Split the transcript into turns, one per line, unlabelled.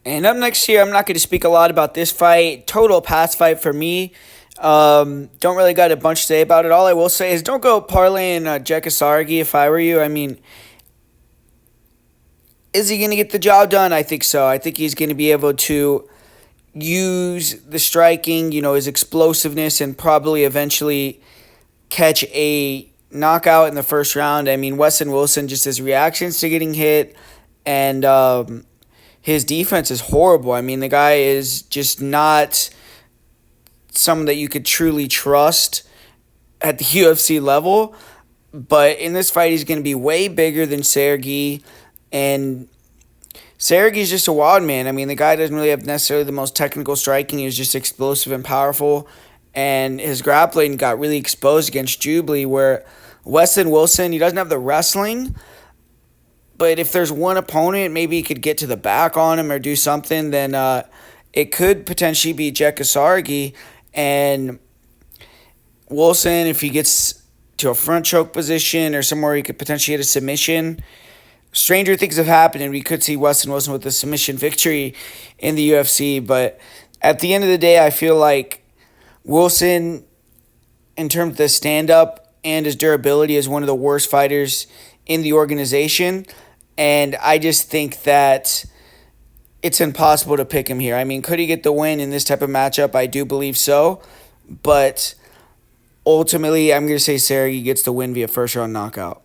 And up next here, I'm not going to speak a lot about this fight. Total pass fight for me. Don't really got a bunch to say about it. All I will say is don't go parlaying Jeka Saragih if I were you. I mean, is he going to get the job done? I think so. I think he's going to be able to use the striking, his explosiveness, and probably eventually catch a knockout in the first round. I mean, Westin Wilson, just his reactions to getting hit and his defense is horrible. I mean, the guy is just not someone that you could truly trust at the UFC level. But in this fight, he's going to be way bigger than Saragih. And Saragih's just a wild man. I mean, the guy doesn't really have necessarily the most technical striking. He's just explosive and powerful. And his grappling got really exposed against Jubilee, where Weston Wilson, he doesn't have the wrestling. But if there's one opponent, maybe he could get to the back on him or do something, then it could potentially be Jeka Saragih. And Wilson, if he gets to a front choke position or somewhere he could potentially get a submission, stranger things have happened, and we could see Weston Wilson with a submission victory in the UFC. But at the end of the day, I feel like Wilson, in terms of the stand-up and his durability, is one of the worst fighters in the organization. And I just think that it's impossible to pick him here. I mean, could he get the win in this type of matchup? I do believe so. But ultimately, I'm going to say Saragih gets the win via first-round knockout.